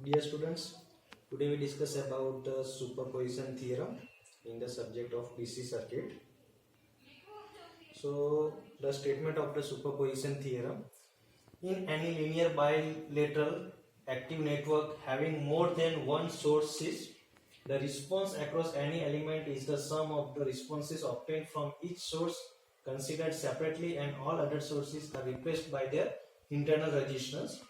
Dear students, today we discuss about the superposition theorem in the subject of DC circuit. So the statement of the superposition theorem: in any linear bilateral active network having more than one sources, the response across any element is the sum of the responses obtained from each source considered separately, and all other sources are replaced by their internal resistance.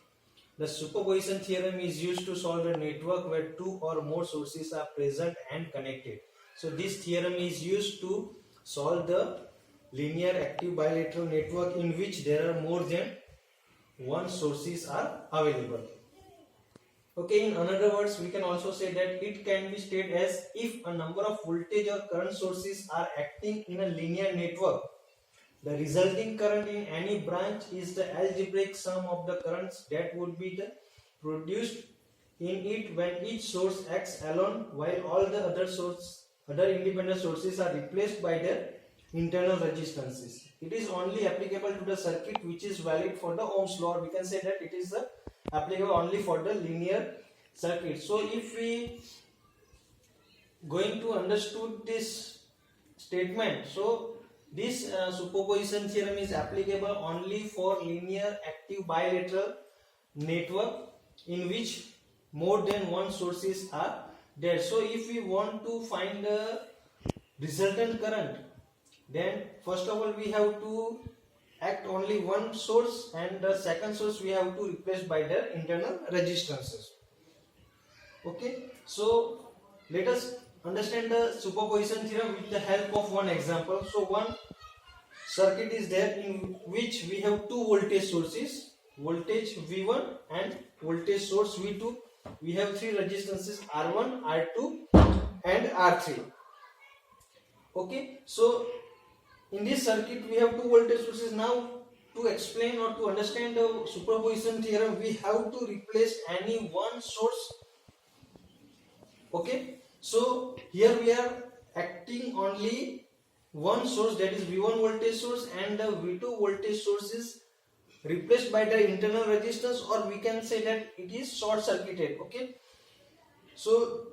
The superposition theorem is used to solve a network where two or more sources are present and connected. So this theorem is used to solve the linear active bilateral network in which there are more than one sources are available. Okay, in other words, we can also say that it can be stated as if a number of voltage or current sources are acting in a linear network, the resulting current in any branch is the algebraic sum of the currents that would be produced in it when each source acts alone, while all the other independent sources are replaced by their internal resistances. It is only applicable to the circuit which is valid for the Ohm's law, or we can say that it is applicable only for the linear circuit. So if we going to understood this statement, so this superposition theorem is applicable only for linear active bilateral network in which more than one sources are there. So if we want to find the resultant current, then first of all we have to act only one source, and the second source we have to replace by their internal resistances. Okay, so let us understand the superposition theorem with the help of one example. So one circuit is there in which we have two voltage sources, voltage V1 and voltage source V2. We have three resistances R1, R2 and R3. Okay, so in this circuit we have two voltage sources. Now to explain or to understand the superposition theorem, we have to replace any one source. Okay, so here we are acting only one source, that is V1 voltage source, and the V2 voltage source is replaced by the internal resistance, or we can say that it is short circuited. Okay, so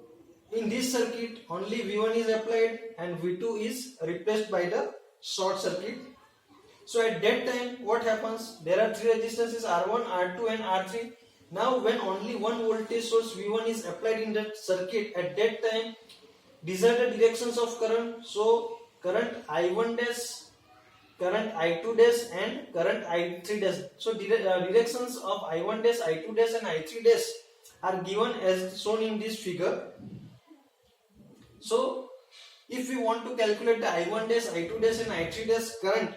in this circuit only V1 is applied and V2 is replaced by the short circuit. So at that time what happens, there are three resistances R1, R2 and R3. Now when only one voltage source V1 is applied in that circuit, at that time these are the directions of current. So current I1 dash, current I2 dash and current I3 dash. So directions of I1 dash, I2 dash and I3 dash are given as shown in this figure. So if we want to calculate the I1 dash, I2 dash and I3 dash current,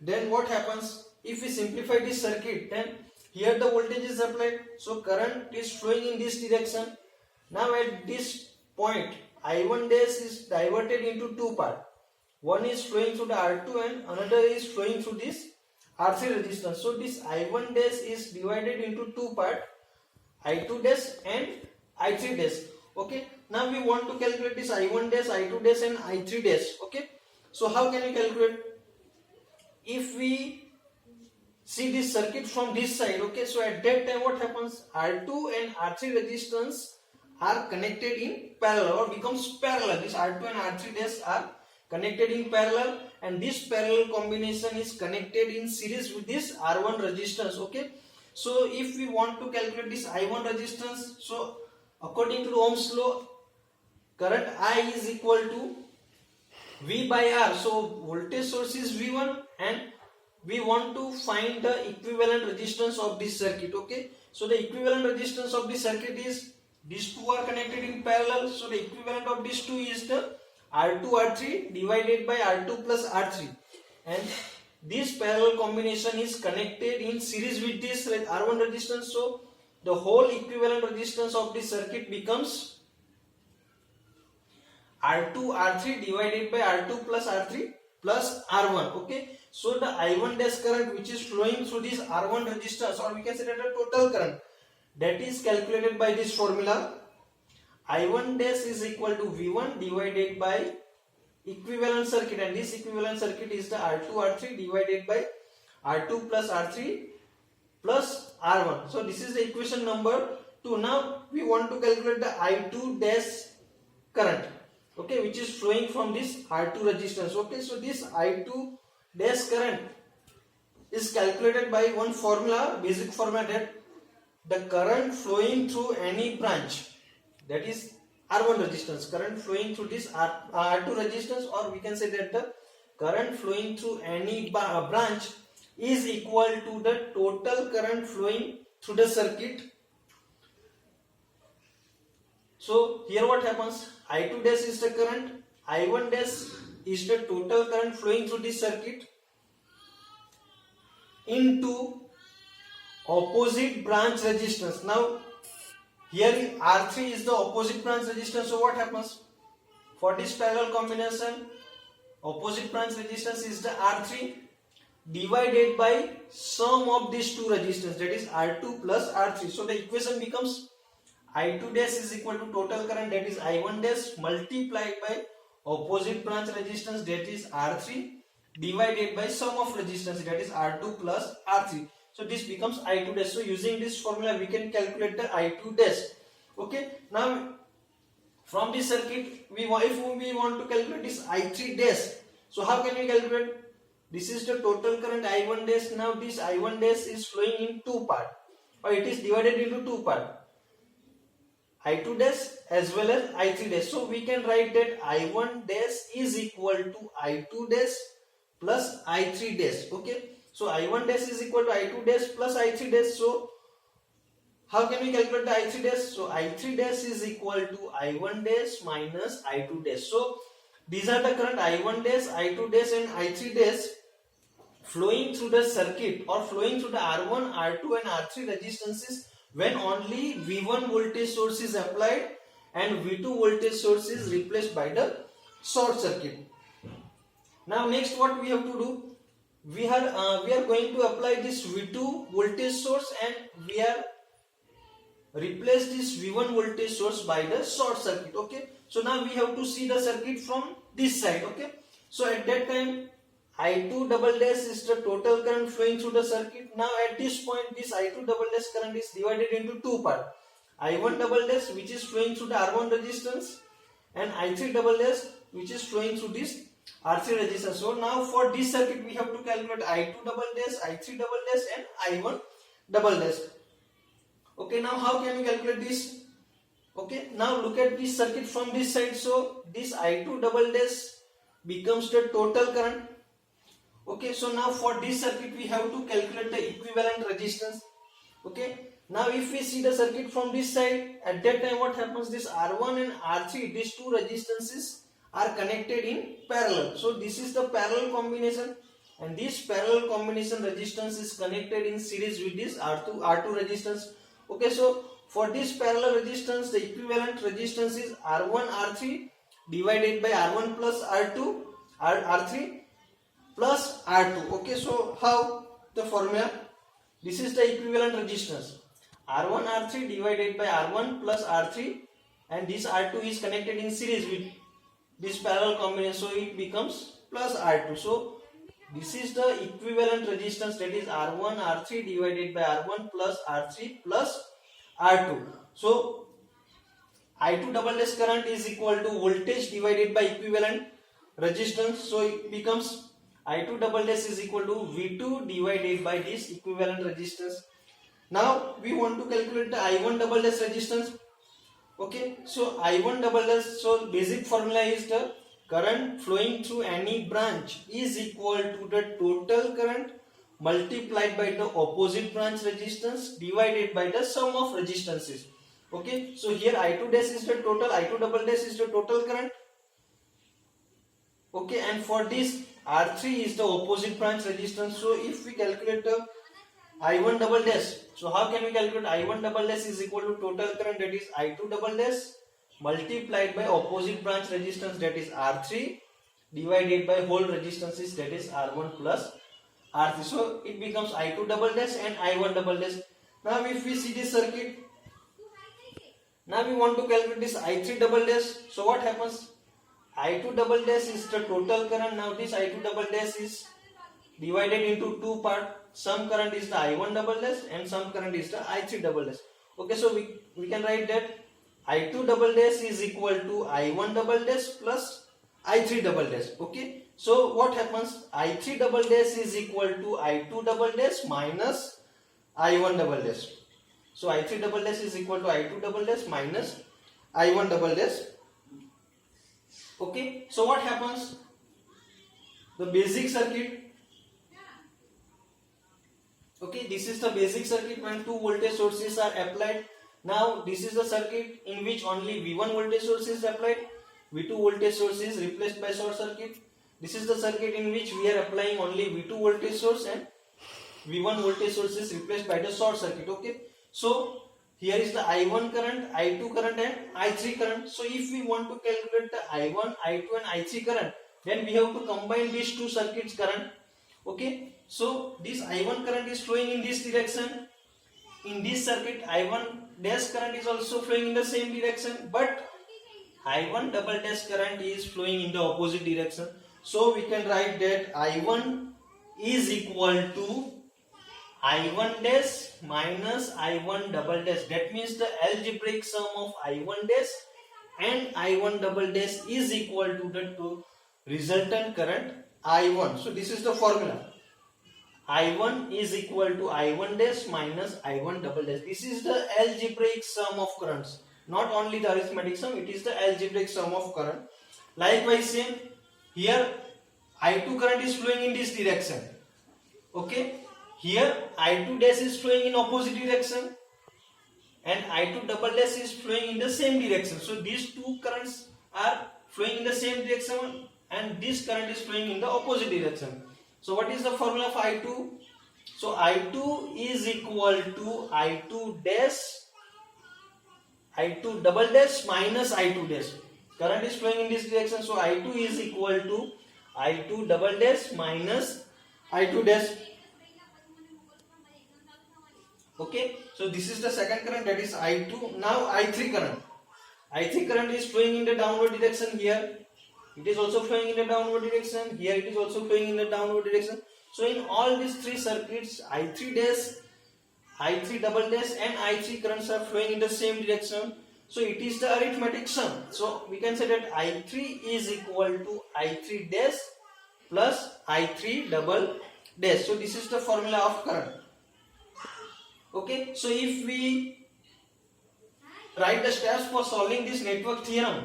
then what happens? If we simplify this circuit, then here the voltage is applied, so current is flowing in this direction. Now at this point I1 dash is diverted into two parts. One is flowing through the R2 and another is flowing through this R3 resistance. So this I1 dash is divided into two parts, I2 dash and I3 dash. Okay, now we want to calculate this I1 dash, I2 dash and I3 dash. Okay, so how can we calculate? If we see this circuit from this side, okay, so at that time what happens, R2 and R3 resistance are connected in parallel or becomes parallel. This R2 and R3 dash are connected in parallel, and this parallel combination is connected in series with this R1 resistance. Okay, so if we want to calculate this I1 resistance, so according to Ohm's law, current I is equal to V by R. So voltage source is V1 and we want to find the equivalent resistance of this circuit. Okay, so the equivalent resistance of this circuit is these two are connected in parallel, so the equivalent of these two is the R2 R3 divided by R2 plus R3, and this parallel combination is connected in series with this R1 resistance. So the whole equivalent resistance of this circuit becomes R2 R3 divided by R2 plus R3 plus R1. Okay, so the I1 dash current which is flowing through this R1 resistance, or we can say that the total current, that is calculated by this formula. I1 dash is equal to V1 divided by equivalent circuit, and this equivalent circuit is the R2 R3 divided by R2 plus R3 plus R1. So this is the equation number 2. Now we want to calculate the I2 dash current, okay, which is flowing from this R2 resistance. Okay, so this I2 dash current is calculated by one formula, basic formula, that the current flowing through any branch, that is R1 resistance, current flowing through this R2 resistance, or we can say that the current flowing through any branch is equal to the total current flowing through the circuit. So here what happens, I2 dash is the current, I1 dash is the total current flowing through this circuit into opposite branch resistance. Now here R3 is the opposite branch resistance, so what happens, for this parallel combination, opposite branch resistance is the R3 divided by sum of these two resistance, that is R2 plus R3. So the equation becomes I2 dash is equal to total current, that is I1 dash, multiplied by opposite branch resistance, that is R3, divided by sum of resistance, that is R2 plus R3. So this becomes I2 dash. So using this formula we can calculate the I2 dash. Okay, now from this circuit if we want to calculate this I3 dash, so how can we calculate? This is the total current I1 dash. Now this I1 dash is flowing in two part, or it is divided into two part, I2 dash as well as I3 dash. So we can write that I1 dash is equal to I2 dash plus I3 dash. Okay, so I1 dash is equal to I2 dash plus I3 dash. So how can we calculate the I3 dash? So I3 dash is equal to I1 dash minus I2 dash. So these are the current I1 dash, I2 dash and I3 dash flowing through the circuit, or flowing through the R1, R2 and R3 resistances when only V1 voltage source is applied and V2 voltage source is replaced by the short circuit. Now next what we have to do, we are going to apply this V2 voltage source and we are replace this V1 voltage source by the short circuit. Okay, so now we have to see the circuit from this side. Okay, so at that time I2 double dash is the total current flowing through the circuit. Now at this point this I2 double dash current is divided into two parts, I1 double dash which is flowing through the R1 resistance and I3 double dash which is flowing through this R3 resistance. So now for this circuit we have to calculate I2 double dash, I3 double dash and I1 double dash. Okay, now how can we calculate this? Okay, now look at this circuit from this side. So this I2 double dash becomes the total current. Okay, so now for this circuit we have to calculate the equivalent resistance. Okay, now if we see the circuit from this side, at that time what happens, this R1 and R3, these two resistances are connected in parallel. So this is the parallel combination, and this parallel combination resistance is connected in series with this R2 resistance. Okay, so for this parallel resistance the equivalent resistance is R1 R3 divided by R1 plus R3 plus R2. Okay, so how the formula? This is the equivalent resistance, R1 R3 divided by R1 plus R3, and this R2 is connected in series with this parallel combination, so it becomes plus R2. So this is the equivalent resistance, that is R1 R3 divided by R1 plus R3 plus R2. So I2 double dash current is equal to voltage divided by equivalent resistance. So it becomes I2 double dash is equal to V2 divided by this equivalent resistance. Now we want to calculate the I1 double dash resistance. Okay, so I1 double dash, so basic formula is the current flowing through any branch is equal to the total current multiplied by the opposite branch resistance divided by the sum of resistances. Okay, so here I2 dash is the total, I2 double dash is the total current. Okay, and for this R3 is the opposite branch resistance. So if we calculate the I1 double dash, so how can we calculate I1 double dash is equal to total current, that is I2 double dash multiplied by opposite branch resistance, that is R3, divided by whole resistances, that is R1 plus R3. So it becomes I2 double dash and I1 double dash. Now if we see this circuit, now we want to calculate this I3 double dash. So what happens? I2 double dash is the total current. Now this I2 double dash is divided into two parts. Some current is the I1 double dash and some current is the I3 double dash. Okay, so we can write that I2 double dash is equal to I1 double dash plus I3 double dash. Okay, so what happens? I3 double dash is equal to I2 double dash minus I1 double dash. So I3 double dash is equal to I2 double dash minus I1 double dash. Okay, so what happens? The basic circuit. Okay, this is the basic circuit when two voltage sources are applied. Now this is the circuit in which only V1 voltage source is applied, V2 voltage source is replaced by short circuit. This is the circuit in which we are applying only V2 voltage source and V1 voltage source is replaced by the short circuit. Okay, so here is the I1 current, I2 current and I3 current. So if we want to calculate the I1, I2 and I3 current, then we have to combine these two circuits current. Okay, so this I1 current is flowing in this direction. In this circuit, I1 dash current is also flowing in the same direction, but I1 double dash current is flowing in the opposite direction. So we can write that I1 is equal to I1 dash minus I1 double dash. That means the algebraic sum of I1 dash and I1 double dash is equal to the resultant current I1. So this is the formula. I1 is equal to I1 dash minus I1 double dash. This is the algebraic sum of currents. Not only the arithmetic sum, it is the algebraic sum of current. Likewise, same here I2 current is flowing in this direction. Okay, here I2 dash is flowing in opposite direction and I2 double dash is flowing in the same direction. So these two currents are flowing in the same direction and this current is flowing in the opposite direction. So what is the formula for I2? So I2 is equal to I2 double dash minus I2 dash. Current is flowing in this direction, so I2 is equal to I2 double dash minus I2 dash. Okay, so this is the second current, that is I2. Now I3 current. I3 current is flowing in the downward direction here. It is also flowing in the downward direction. Here it is also flowing in the downward direction. So in all these three circuits, I3 dash, I3 double dash and I3 currents are flowing in the same direction. So it is the arithmetic sum. So we can say that I3 is equal to I3 dash plus I3 double dash. So this is the formula of current. Okay, so if we write the steps for solving this network theorem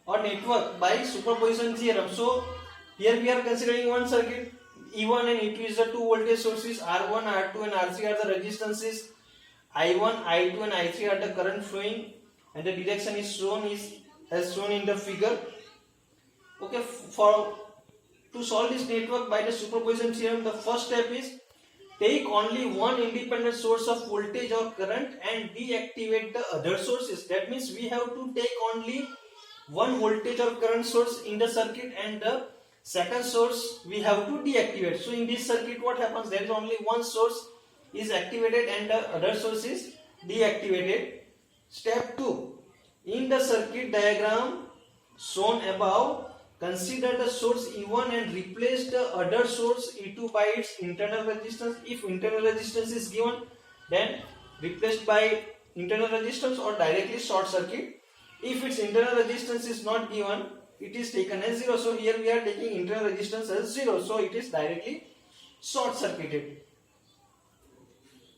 or network by superposition theorem. So here we are considering one circuit. E1 and E2 is the two voltage sources. R1, R2 and R3 are the resistances. I1, I2 and I3 are the current flowing and the direction is shown as shown in the figure. Okay, to solve this network by the superposition theorem, the first step is take only one independent source of voltage or current and deactivate the other sources. That means we have to take only one voltage or current source in the circuit and the second source we have to deactivate. So in this circuit what happens? There is only one source is activated and the other source is deactivated. Step 2. In the circuit diagram shown above, consider the source E1 and replace the other source E2 by its internal resistance. If internal resistance is given, then replaced by internal resistance or directly short circuit. If its internal resistance is not given, it is taken as 0. So here we are taking internal resistance as 0. So it is directly short circuited.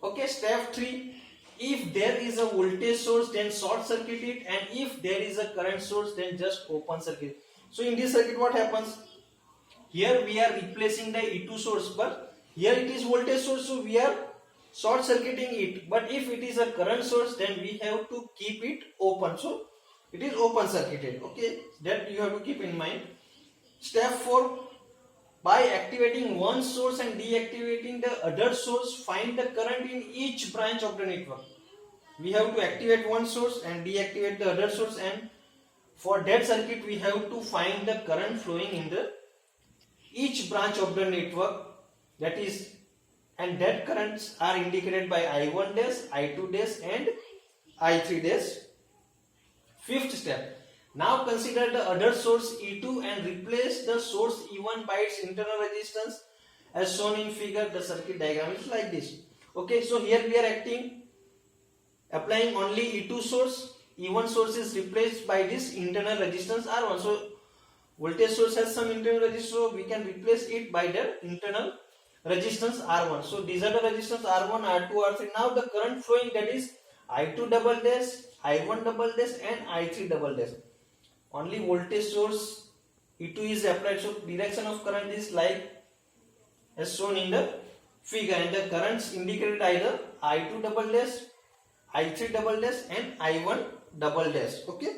Okay, step 3. If there is a voltage source, then short circuit it, and if there is a current source, then just open circuit. So in this circuit what happens? Here we are replacing the E2 source, but here it is voltage source, so we are short circuiting it. But if it is a current source, then we have to keep it open. So it is open circuited. Okay, that you have to keep in mind. Step 4. By activating one source and deactivating the other source, find the current in each branch of the network. We have to activate one source and deactivate the other source, and for that circuit we have to find the current flowing in the each branch of the network. That is, and that currents are indicated by I1 dash, I2 dash and I3 dash. Fifth step. Now consider the other source E2 and replace the source E1 by its internal resistance as shown in figure. The circuit diagram is like this. Okay, so here we are acting applying only E2 source, E1 source is replaced by this internal resistance R1. So voltage source has some internal resistance, so we can replace it by the internal resistance R1. So these are the resistance R1, R2, R3. Now the current flowing, that is I2 double dash, I1 double dash and I3 double dash. Only voltage source E2 is applied, so direction of current is like as shown in the figure, and the currents indicated either I2 double dash, I3 double dash and I1 double dash. Okay.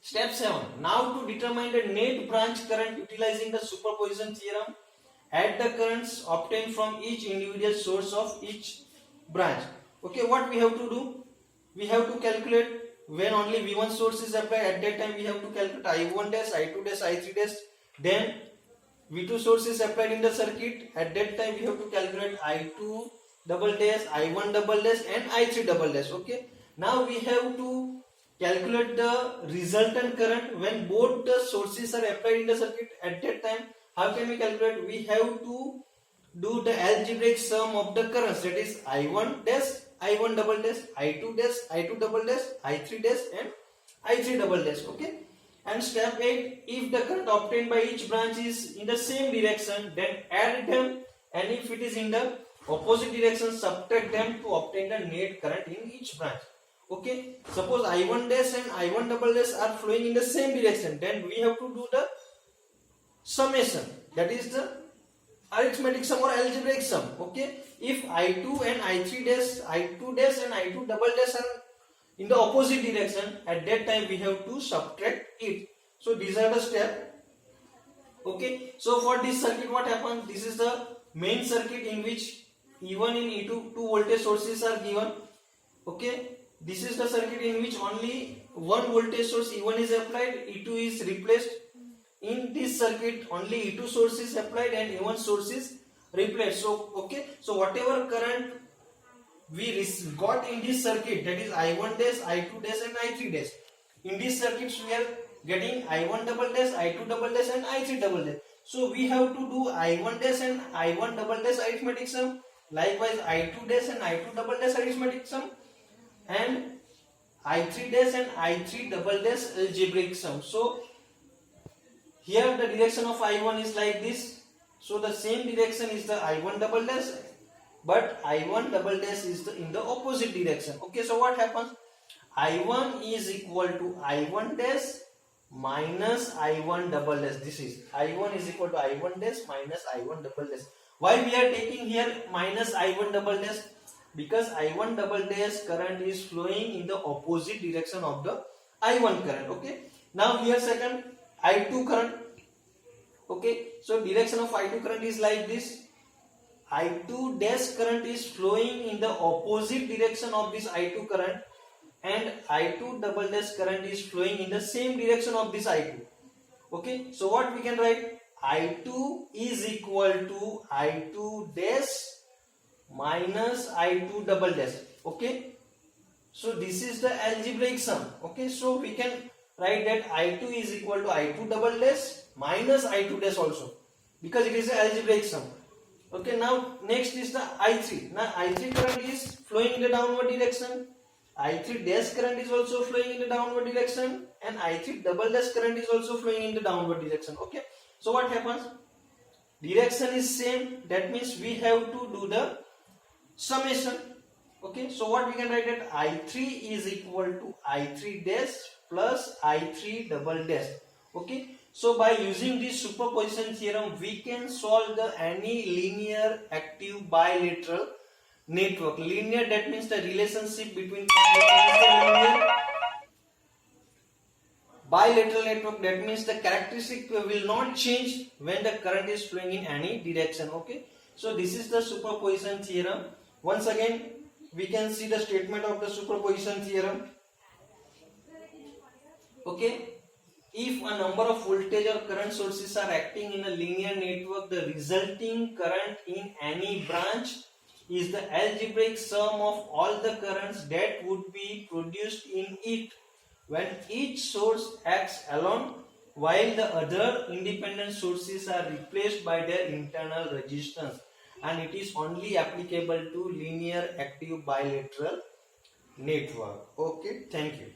Step 7. Now to determine the net branch current utilizing the superposition theorem, add the currents obtained from each individual source of each branch. Okay, what we have to do? We have to calculate when only V1 source is applied. At that time we have to calculate I1 dash, I2 dash, I3 dash. Then V2 source is applied in the circuit. At that time we have to calculate I2 double dash, I1 double dash and I3 double dash. Okay. Now we have to calculate the resultant current when both the sources are applied in the circuit. At that time, how can we calculate? We have to do the algebraic sum of the currents, that is I1 dash, I1 double dash, I2 dash, I2 double dash, I3 dash and I3 double dash. Okay. And step 8, if the current obtained by each branch is in the same direction, then add them, and if it is in the opposite direction, subtract them to obtain the net current in each branch. Okay, suppose I1 dash and I1 double dash are flowing in the same direction, then we have to do the summation, that is the arithmetic sum or algebraic sum. Okay, if I2 and I3 dash, I2 dash and I2 double dash are in the opposite direction, at that time we have to subtract it. So these are the steps. Okay, so for this circuit what happens? This is the main circuit in which E1 and E2 two voltage sources are given. Okay, this is the circuit in which only one voltage source E1 is applied, E2 is replaced. In this circuit only E2 source is applied and E1 source is replaced. So okay, so whatever current we got in this circuit, that is I1 dash, I2 dash and I3 dash. In these circuits we are getting I1 double dash, I2 double dash and I3 double dash. So we have to do I1 dash and I1 double dash arithmetic sum. Likewise I2 dash and I2 double dash arithmetic sum. And I3 dash and I3 double dash algebraic sum. So here the direction of I1 is like this. So the same direction is the I1 double dash, but I1 double dash is in the opposite direction. Okay, so what happens? I1 is equal to I1 dash minus I1 double dash. This is I1 is equal to I1 dash minus I1 double dash. Why we are taking here minus I1 double dash? Because I1 double dash current is flowing in the opposite direction of the I1 current. Okay. Now here second I2 current. Okay. So direction of I2 current is like this. I2 dash current is flowing in the opposite direction of this I2 current, and I2 double dash current is flowing in the same direction of this I2. Okay. So what we can write? I2 is equal to I2 dash minus I2 double dash. Okay, so this is the algebraic sum. Okay, so we can write that I2 is equal to I2 double dash minus I2 dash also, because it is an algebraic sum. Okay, now next is the I3. Now I3 current is flowing in the downward direction, I3 dash current is also flowing in the downward direction, and I3 double dash current is also flowing in the downward direction. Okay, so what happens? Direction is same, that means we have to do the summation. Okay, so what we can write that I3 is equal to I3 dash plus I3 double dash. Okay, so by using this superposition theorem we can solve the any linear active bilateral network. Linear, that means the relationship between linear. Bilateral network, that means the characteristic will not change when the current is flowing in any direction. Okay, so this is the superposition theorem. Once again we can see the statement of the superposition theorem. Okay, if a number of voltage or current sources are acting in a linear network, the resulting current in any branch is the algebraic sum of all the currents that would be produced in it when each source acts alone while the other independent sources are replaced by their internal resistance, and it is only applicable to linear active bilateral network. Okay. Thank you.